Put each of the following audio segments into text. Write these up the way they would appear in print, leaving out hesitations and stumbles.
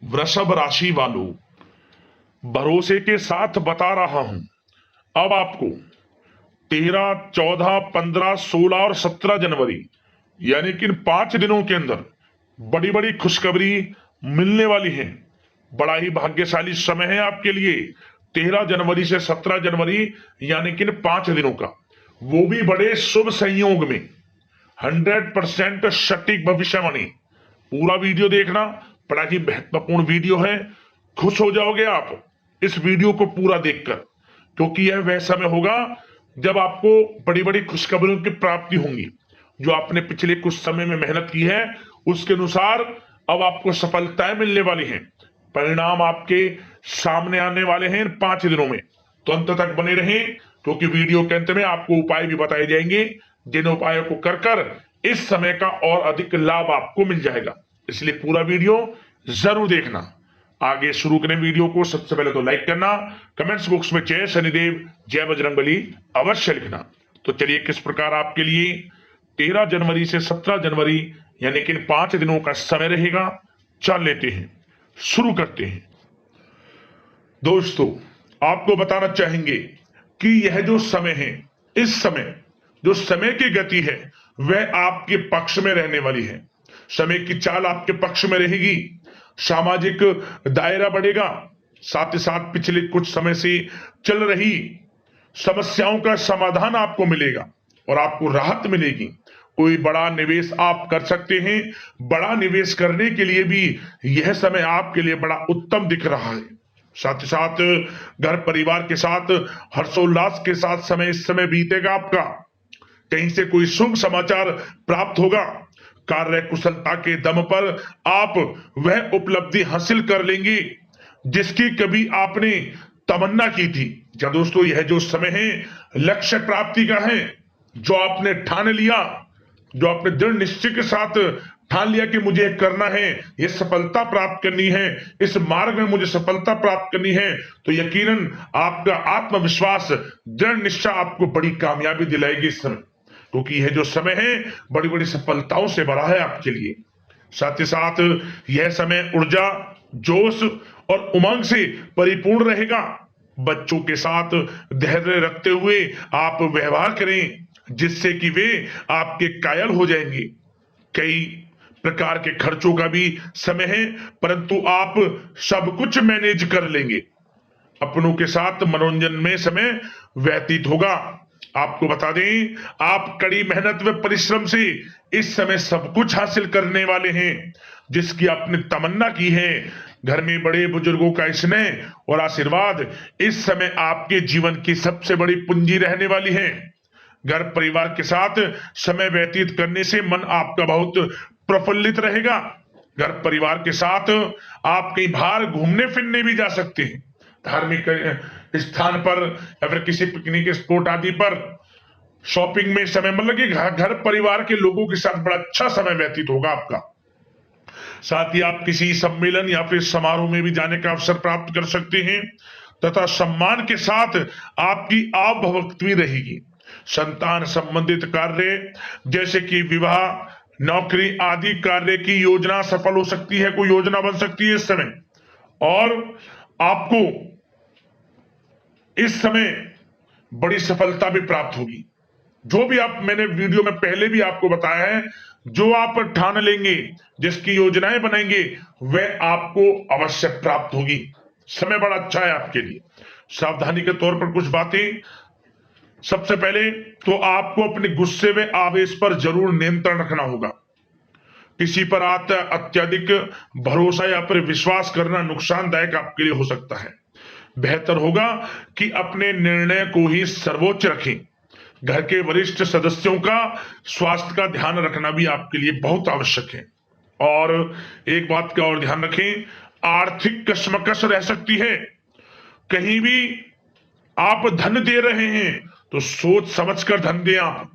वृषभ राशि वालों, भरोसे के साथ बता रहा हूं, अब आपको 13, 14, 15, 16 और 17 जनवरी यानी कि इन 5 दिनों के अंदर बड़ी बड़ी खुशखबरी मिलने वाली है। बड़ा ही भाग्यशाली समय है आपके लिए। 13 जनवरी से 17 जनवरी यानी कि इन 5 दिनों का, वो भी बड़े शुभ संयोग में। 100% सटीक भविष्यवाणी। पूरा वीडियो देखना, बड़ा ही महत्वपूर्ण वीडियो है। खुश हो जाओगे आप इस वीडियो को पूरा देखकर, क्योंकि यह वह समय होगा जब आपको बड़ी बड़ी खुशखबरियों की प्राप्ति होंगी। जो आपने पिछले कुछ समय में मेहनत की है उसके अनुसार अब आपको सफलताएं मिलने वाली हैं। परिणाम आपके सामने आने वाले हैं इन 5 दिनों में। तो अंत तक बने रहें, क्योंकि वीडियो के अंत में आपको उपाय भी बताए जाएंगे, जिन उपायों को कर कर इस समय का और अधिक लाभ आपको मिल जाएगा। इसलिए पूरा वीडियो जरूर देखना। आगे शुरू करें वीडियो को, सबसे पहले तो लाइक करना, कमेंट्स बॉक्स में जय शनिदेव जय बजरंगबली अवश्य लिखना। तो चलिए किस प्रकार आपके लिए 13 जनवरी से 17 जनवरी यानी कि इन 5 दिनों का समय रहेगा, चल लेते हैं, शुरू करते हैं। दोस्तों, आपको बताना चाहेंगे कि यह जो समय है, इस समय जो समय की गति है वह आपके पक्ष में रहने वाली है। समय की चाल आपके पक्ष में रहेगी। सामाजिक दायरा बढ़ेगा। साथ ही साथ पिछले कुछ समय से चल रही समस्याओं का समाधान आपको मिलेगा और आपको राहत मिलेगी। कोई बड़ा निवेश आप कर सकते हैं। बड़ा निवेश करने के लिए भी यह समय आपके लिए बड़ा उत्तम दिख रहा है। साथ ही साथ घर परिवार के साथ हर्षोल्लास के साथ समय इस समय बीतेगा आपका। कहीं से कोई शुभ समाचार प्राप्त होगा। कार्य कुशलता के दम पर आप वह उपलब्धि हासिल कर लेंगे जिसकी कभी आपने तमन्ना की थी। क्या दोस्तों, यह जो समय है लक्ष्य प्राप्ति का है। जो आपने ठान लिया, जो आपने दृढ़ निश्चय के साथ ठान लिया कि मुझे करना है, यह सफलता प्राप्त करनी है, इस मार्ग में मुझे सफलता प्राप्त करनी है, तो यकीनन आपका आत्मविश्वास, दृढ़ निश्चय आपको बड़ी कामयाबी दिलाएगी इस समय। क्योंकि यह जो समय है बड़ी बड़ी सफलताओं से भरा है आपके लिए। साथ ही साथ यह समय ऊर्जा, जोश और उमंग से परिपूर्ण रहेगा। बच्चों के साथ धैर्य रखते हुए आप व्यवहार करें, जिससे कि वे आपके कायल हो जाएंगे। कई प्रकार के खर्चों का भी समय है, परंतु आप सब कुछ मैनेज कर लेंगे। अपनों के साथ मनोरंजन में समय व्यतीत होगा। आपको बता दें, आप कड़ी मेहनत व परिश्रम से इस समय सब कुछ हासिल करने वाले हैं जिसकी आपने तमन्ना की है। घर में बड़े बुजुर्गों का स्नेह और आशीर्वाद इस समय आपके जीवन की सबसे बड़ी पूंजी रहने वाली है। घर परिवार के साथ समय व्यतीत करने से मन आपका बहुत प्रफुल्लित रहेगा। घर परिवार के साथ आप कई बार घूमने फिरने भी जा सकते हैं। धार्मिक स्थान पर या फिर किसी पिकनिक स्पॉट आदि पर, शॉपिंग में समय, मतलब कि घर परिवार के लोगों के साथ बड़ा अच्छा समय व्यतीत होगा आपका। साथ ही आप किसी सम्मेलन या फिर समारोह में भी जाने का अवसर प्राप्त कर सकते हैं तथा सम्मान के साथ आपकी आवभगत भी रहेगी। संतान संबंधित कार्य जैसे कि विवाह, नौकरी आदि कार्य की योजना सफल हो सकती है। कोई योजना बन सकती है इस समय, और आपको इस समय बड़ी सफलता भी प्राप्त होगी। जो भी आप, मैंने वीडियो में पहले भी आपको बताया है, जो आप ठान लेंगे, जिसकी योजनाएं बनाएंगे, वह आपको अवश्य प्राप्त होगी। समय बड़ा अच्छा है आपके लिए। सावधानी के तौर पर कुछ बातें। सबसे पहले तो आपको अपने गुस्से व आवेश पर जरूर नियंत्रण रखना होगा। किसी पर अत्यधिक भरोसा या फिर विश्वास करना नुकसानदायक आपके लिए हो सकता है। बेहतर होगा कि अपने निर्णय को ही सर्वोच्च रखें। घर के वरिष्ठ सदस्यों का स्वास्थ्य का ध्यान रखना भी आपके लिए बहुत आवश्यक है। और एक बात का और ध्यान रखें, आर्थिक कशमकश रह सकती है। कहीं भी आप धन दे रहे हैं तो सोच समझकर धन दें। आप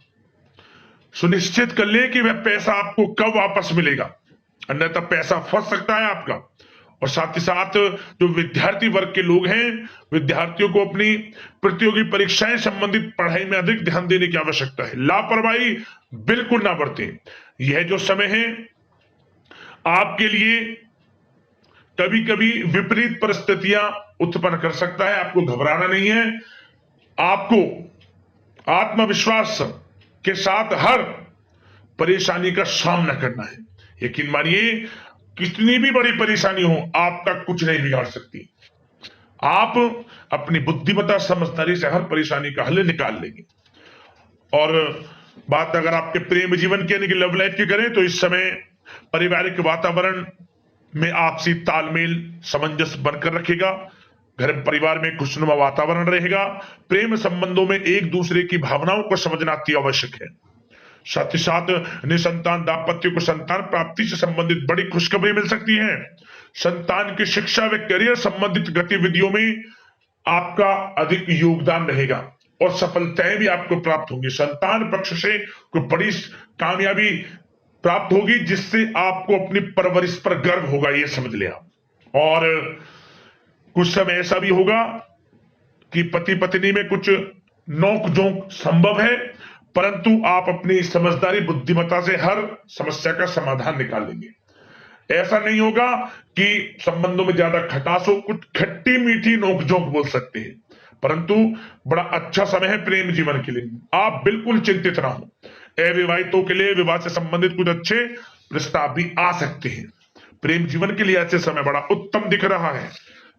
सुनिश्चित कर लें कि वह पैसा आपको कब वापस मिलेगा, अन्यथा पैसा फंस सकता है आपका। और साथ ही साथ जो विद्यार्थी वर्ग के लोग हैं, विद्यार्थियों को अपनी प्रतियोगी परीक्षाएं संबंधित पढ़ाई में अधिक ध्यान देने की आवश्यकता है। लापरवाही बिल्कुल ना बरतें। यह जो समय है आपके लिए कभी कभी विपरीत परिस्थितियां उत्पन्न कर सकता है। आपको घबराना नहीं है, आपको आत्मविश्वास के साथ हर परेशानी का सामना करना है। यकीन मानिए, कितनी भी बड़ी परेशानी हो, आपका कुछ नहीं बिगाड़ सकती। आप अपनी बुद्धिमत्ता समझदारी से हर परेशानी का हल निकाल लेंगे। और बात अगर आपके प्रेम जीवन की यानी कि लव लाइफ की करें, तो इस समय पारिवारिक वातावरण में आपसी तालमेल सामंजस्य बनकर रखेगा। घर परिवार में खुशनुमा वातावरण रहेगा। प्रेम संबंधों में एक दूसरे की भावनाओं को समझना अति आवश्यक है। साथ ही साथ निसंतान दाम्पत्य को संतान प्राप्ति से संबंधित बड़ी खुशखबरी मिल सकती है। संतान की शिक्षा व करियर संबंधित गतिविधियों में आपका अधिक योगदान रहेगा और सफलताएं भी आपको प्राप्त होंगी। संतान पक्ष से कोई बड़ी कामयाबी प्राप्त होगी, जिससे आपको अपनी परवरिश पर गर्व होगा, ये समझ लिया। और कुछ समय ऐसा भी होगा कि पति पत्नी में कुछ नोक झोंक संभव है, परंतु आप अपनी समझदारी बुद्धिमत्ता से हर समस्या का समाधान निकाल लेंगे। ऐसा नहीं होगा कि संबंधों में ज्यादा खटास हो, कुछ खट्टी मीठी नोकझोंक बोल सकते हैं, परंतु बड़ा अच्छा समय है प्रेम जीवन के लिए। आप बिल्कुल चिंतित ना हो। अविवाहितों के लिए विवाह से संबंधित कुछ अच्छे प्रस्ताव भी आ सकते हैं। प्रेम जीवन के लिए ऐसे समय बड़ा उत्तम दिख रहा है।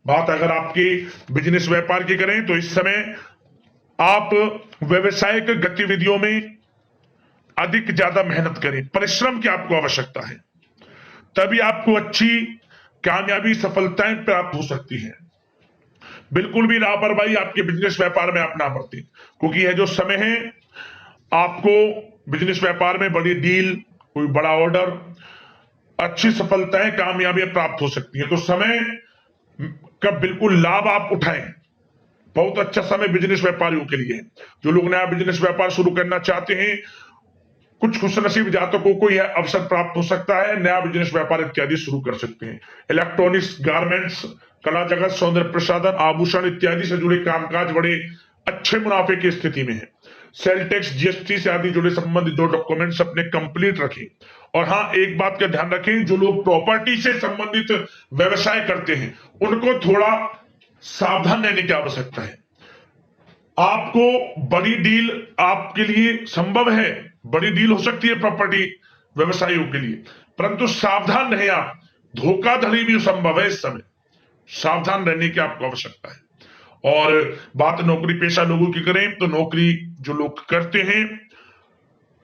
बात अगर आपकी बिजनेस व्यापार की करें, तो इस समय आप व्यवसायिक गतिविधियों में अधिक ज्यादा मेहनत करें, परिश्रम की आपको आवश्यकता है, तभी आपको अच्छी कामयाबी सफलताएं प्राप्त हो सकती है। बिल्कुल भी लापरवाही आपके बिजनेस व्यापार में आप ना बरतें, क्योंकि यह जो समय है, आपको बिजनेस व्यापार में बड़ी डील, कोई बड़ा ऑर्डर, अच्छी सफलताएं कामयाबियां प्राप्त हो सकती है। तो समय का बिल्कुल लाभ आप उठाएं। बहुत अच्छा समय बिजनेस व्यापारियों के लिए। जो लोग नया बिजनेस व्यापार शुरू करना चाहते हैं, कुछ खुशनसीब जातकों को यह अवसर प्राप्त हो सकता है, नया बिजनेस व्यापार इत्यादि शुरू कर सकते हैं। इलेक्ट्रॉनिक्स, गारमेंट्स, कला जगत, सौंदर्य प्रसाधन, आभूषण इत्यादि से जुड़े कामकाज बड़े अच्छे मुनाफे की स्थिति में है। सेल टैक्स, जीएसटी से आदि जुड़े संबंधित दो डॉक्यूमेंट्स अपने कंप्लीट रखें। और हाँ, एक बात का ध्यान रखें, जो लोग प्रॉपर्टी से संबंधित व्यवसाय करते हैं, उनको थोड़ा सावधान रहने की आवश्यकता है। आपको बड़ी डील आपके लिए संभव है, बड़ी डील हो सकती है प्रॉपर्टी व्यवसायियों के लिए, परंतु सावधान रहे आप। धोखाधड़ी भी संभव है इस समय, सावधान रहने की आपको आवश्यकता है। और बात नौकरी पेशा लोगों की करें, तो नौकरी जो लोग करते हैं,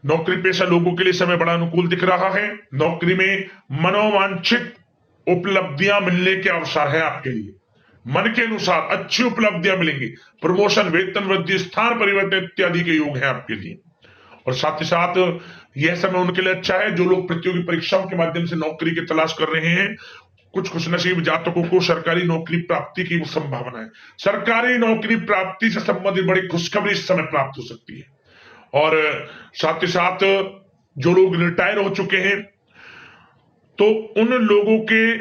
नौकरी पेशा लोगों के लिए समय बड़ा अनुकूल दिख रहा है। नौकरी में मनोवांछित उपलब्धियां मिलने के अवसर है आपके लिए। मन के अनुसार अच्छी उपलब्धियां मिलेंगी। प्रमोशन, वेतन वृद्धि, स्थान परिवर्तन इत्यादि के योग है आपके लिए। और साथ ही साथ यह समय उनके लिए अच्छा है जो लोग प्रतियोगी परीक्षाओं के माध्यम से नौकरी की तलाश कर रहे हैं। कुछ खुशनसीब जातकों को सरकारी नौकरी प्राप्ति की संभावना है। सरकारी नौकरी प्राप्ति से संबंधित बड़ी खुशखबरी इस समय प्राप्त हो सकती है। और साथ ही साथ जो लोग रिटायर हो चुके हैं, तो उन लोगों के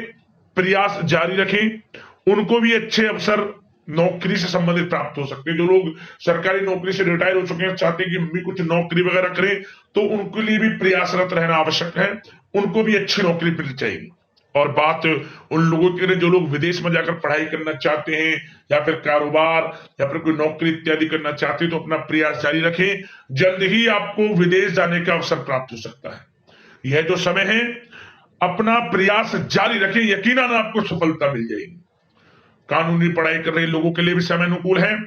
प्रयास जारी रखें, उनको भी अच्छे अवसर नौकरी से संबंधित प्राप्त हो सकते हैं। जो लोग सरकारी नौकरी से रिटायर हो चुके हैं, चाहते हैं कि हम भी कुछ नौकरी वगैरह करें, तो उनके लिए भी प्रयासरत रहना आवश्यक है। उनको भी अच्छी नौकरी मिल जाएगी। और बात उन लोगों के लिए जो लोग विदेश में जाकर पढ़ाई करना चाहते हैं, या फिर कारोबार, या फिर कोई नौकरी इत्यादि करना चाहते हैं, तो अपना प्रयास जारी रखें। जल्द ही आपको विदेश जाने का अवसर प्राप्त हो सकता है। यह जो समय है, अपना प्रयास जारी रखें, यकीनन आपको सफलता मिल जाएगी। कानूनी पढ़ाई कर रहे लोगों के लिए भी समय अनुकूल है।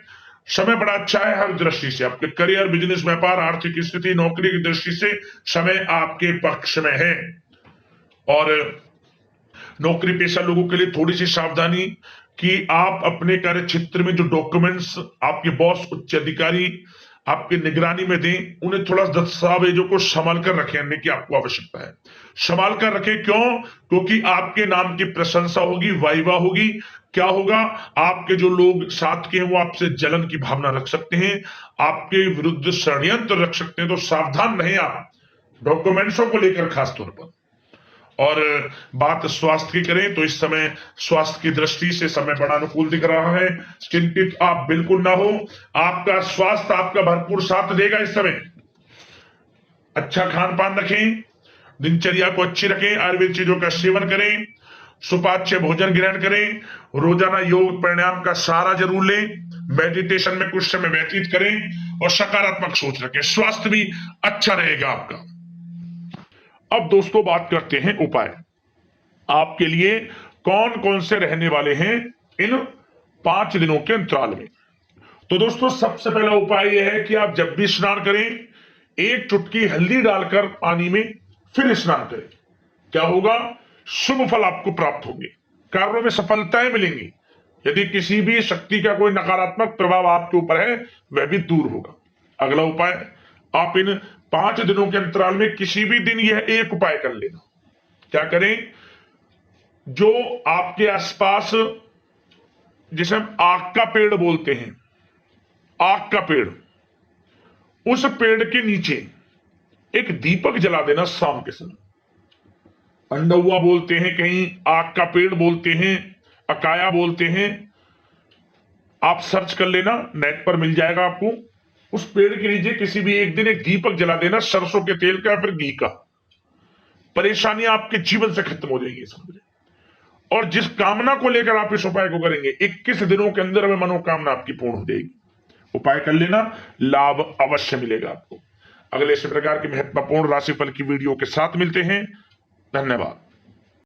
समय बड़ा अच्छा है हर दृष्टि से। आपके करियर, बिजनेस, व्यापार, आर्थिक स्थिति, नौकरी की दृष्टि से समय आपके पक्ष में है। और नौकरी पेशा लोगों के लिए थोड़ी सी सावधानी कि आप अपने कार्य क्षेत्र में जो डॉक्यूमेंट्स आपके बॉस, उच्च अधिकारी आपकी निगरानी में दें, उन्हें थोड़ा दस्तावेजों को संभाल कर रखने की आपको आवश्यकता है। संभाल कर रखें, क्यों? क्योंकि आपके नाम की प्रशंसा होगी, वाइवा होगी। क्या होगा? आपके जो लोग साथ के हैं वो आपसे जलन की भावना रख सकते हैं, आपके विरुद्ध षड्यंत्र रख सकते हैं। तो सावधान रहें आप डॉक्यूमेंट्सों को लेकर खास तौर पर। और बात स्वास्थ्य की करें, तो इस समय स्वास्थ्य की दृष्टि से समय बड़ा अनुकूल दिख रहा है। चिंतित आप बिल्कुल ना हो, आपका स्वास्थ्य आपका भरपूर साथ देगा इस समय। अच्छा खान पान रखें, दिनचर्या को अच्छी रखें, आयुर्वेद चीजों का सेवन करें, सुपाच्य भोजन ग्रहण करें, रोजाना योग प्राणायाम का सहारा जरूर लें, मेडिटेशन में कुछ समय व्यतीत करें और सकारात्मक सोच रखें, स्वास्थ्य भी अच्छा रहेगा आपका। अब दोस्तों बात करते हैं उपाय आपके लिए कौन कौन से रहने वाले हैं इन 5 दिनों के अंतराल में। तो दोस्तों सबसे पहला उपाय यह है कि आप जब भी स्नान करें 1 चुटकी हल्दी डालकर पानी में फिर स्नान करें। क्या होगा? शुभ फल आपको प्राप्त होंगे, कार्यों में सफलताएं मिलेंगी। यदि किसी भी शक्ति का कोई नकारात्मक प्रभाव आपके ऊपर है वह भी दूर होगा। अगला उपाय, आप इन 5 दिनों के अंतराल में किसी भी दिन यह एक उपाय कर लेना। क्या करें? जो आपके आसपास, जिसे हम आग का पेड़ बोलते हैं, आग का पेड़, उस पेड़ के नीचे एक दीपक जला देना शाम के समय। अंडहुआ बोलते हैं, कहीं आग का पेड़ बोलते हैं, अकाया बोलते हैं, आप सर्च कर लेना, नेट पर मिल जाएगा आपको। उस पेड़ के नीचे किसी भी एक दिन एक दीपक जला देना, सरसों के तेल का या फिर घी का। परेशानियां आपके जीवन से खत्म हो जाएंगी समझे। और जिस कामना को लेकर आप इस उपाय को करेंगे 21 दिनों के अंदर में मनोकामना आपकी पूर्ण हो जाएगी। उपाय कर लेना, लाभ अवश्य मिलेगा आपको। अगले इस प्रकार के महत्वपूर्ण राशिफल की वीडियो के साथ मिलते हैं। धन्यवाद।